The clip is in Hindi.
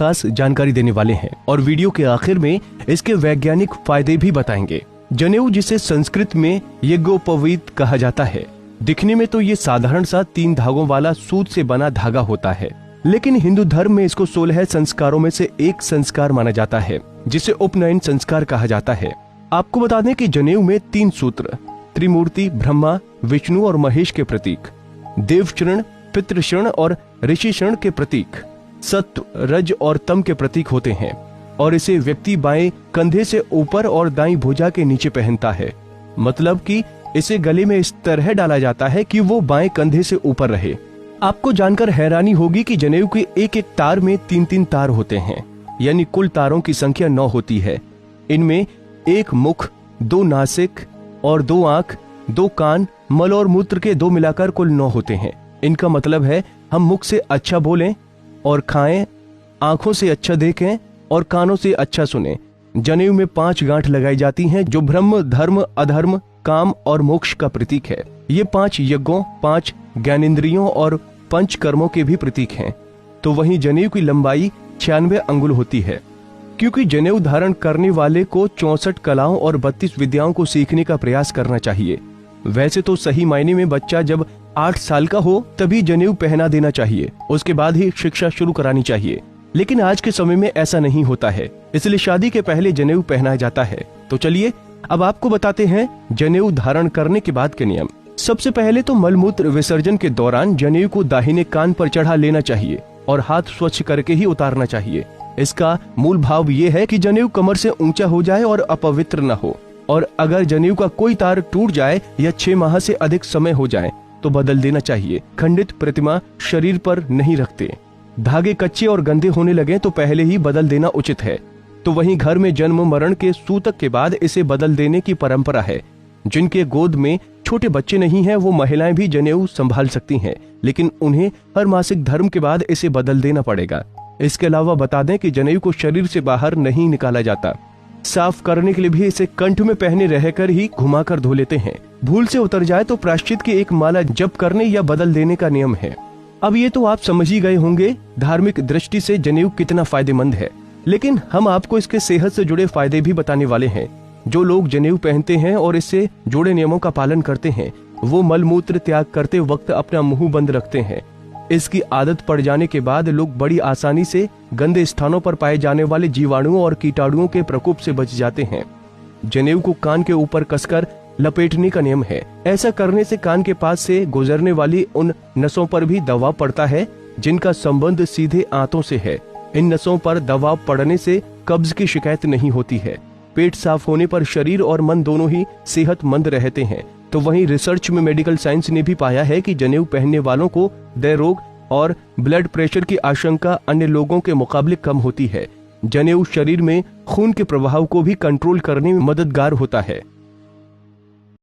खास जानकारी देने वाले हैं और वीडियो के आखिर में इसके वैज्ञानिक फायदे भी बताएंगे। जनेऊ, जिसे संस्कृत में यज्ञोपवीत कहा जाता है, दिखने में तो ये साधारण सा 3 धागों वाला सूत से बना धागा होता है, लेकिन हिंदू धर्म में इसको 16 संस्कारों में से एक संस्कार माना जाता है, जिसे उपनयन संस्कार कहा जाता है। आपको बता दें कि जनेऊ में 3 सूत्र त्रिमूर्ति ब्रह्मा, विष्णु और महेश के प्रतीक, देवचरण, पितृशरण और ऋषिशरण के प्रतीक, सत्व, रज और तम के प्रतीक होते हैं और इसे व्यक्ति बाएं कंधे से ऊपर और दाईं भुजा के नीचे पहनता है। मतलब कि इसे गले में इस तरह डाला जाता है कि वो बाएं कंधे से ऊपर रहे। आपको जानकर हैरानी होगी कि जनेऊ के एक एक तार में 3-3 तार होते हैं, यानी कुल तारों की संख्या 9 होती है। इनमें 1 मुख, 2 नासिक और 2 आंख, 2 कान, मल और मूत्र के 2 मिलाकर कुल 9 होते हैं। इनका मतलब है हम मुख से अच्छा बोलें और खाएं, आंखों से अच्छा देखें और कानों से अच्छा सुने। जनेऊ में 5 गांठ लगाई जाती हैं, जो ब्रह्म, धर्म, अधर्म, काम और मोक्ष का प्रतीक है। ये 5 यज्ञों, 5 ज्ञानेंद्रियों और 5 कर्मों के भी प्रतीक हैं। तो वहीं जनेऊ की लंबाई 96 अंगुल होती है, क्योंकि जनेऊ धारण करने वाले को 64 कलाओं और 32 विद्याओं को सीखने का प्रयास करना चाहिए। वैसे तो सही मायने में बच्चा जब 8 साल का हो तभी जनेऊ पहना देना चाहिए, उसके बाद ही शिक्षा शुरू करानी चाहिए। लेकिन आज के समय में ऐसा नहीं होता है, इसलिए शादी के पहले जनेऊ पहनाया जाता है। तो चलिए अब आपको बताते हैं जनेऊ धारण करने के बाद के नियम। सबसे पहले तो मलमूत्र विसर्जन के दौरान जनेऊ को दाहिने कान पर चढ़ा लेना चाहिए और हाथ स्वच्छ करके ही उतारना चाहिए। इसका मूल भाव ये है कि जनेऊ कमर से ऊंचा हो जाए और अपवित्र न हो, और अगर जनेऊ का कोई तार टूट जाए या 6 माह से अधिक समय हो जाए तो बदल देना चाहिए। खंडित प्रतिमा शरीर पर नहीं रखते। धागे कच्चे और गंदे होने लगे तो पहले ही बदल देना उचित है। तो वहीं घर में जन्म मरण के सूतक के बाद इसे बदल देने की परंपरा है। जिनके गोद में छोटे बच्चे नहीं हैं, वो महिलाएं भी जनेऊ संभाल सकती हैं, लेकिन उन्हें हर मासिक धर्म के बाद इसे बदल देना पड़ेगा। इसके अलावा बता दें कि जनेऊ को शरीर से बाहर नहीं निकाला जाता। साफ करने के लिए भी इसे कंठ में पहने रहकर ही घुमाकर धो लेते हैं। भूल से उतर जाए तो प्रायश्चित की एक माला जप करने या बदल देने का नियम है। अब ये तो आप समझ ही गए होंगे धार्मिक दृष्टि से जनेऊ कितना फायदेमंद है, लेकिन हम आपको इसके सेहत से जुड़े फायदे भी बताने वाले हैं। जो लोग जनेऊ पहनते हैं और इससे जुड़े नियमों का पालन करते हैं, वो मलमूत्र त्याग करते वक्त अपना मुंह बंद रखते हैं। इसकी आदत पड़ जाने के बाद लोग बड़ी आसानी से गंदे स्थानों पर पाए जाने वाले जीवाणुओं और कीटाणुओं के प्रकोप से बच जाते हैं। जनेऊ को कान के ऊपर कसकर लपेटने का नियम है। ऐसा करने से कान के पास से गुजरने वाली उन नसों पर भी दबाव पड़ता है जिनका संबंध सीधे आंतों से है। इन नसों पर दबाव पड़ने से कब्ज की शिकायत नहीं होती है। पेट साफ होने पर शरीर और मन दोनों ही सेहतमंद रहते हैं। तो वहीं रिसर्च में मेडिकल साइंस ने भी पाया है कि जनेऊ पहनने वालों को हृदय रोग और ब्लड प्रेशर की आशंका अन्य लोगों के मुकाबले कम होती है। जनेऊ शरीर में खून के प्रवाह को भी कंट्रोल करने में मददगार होता है।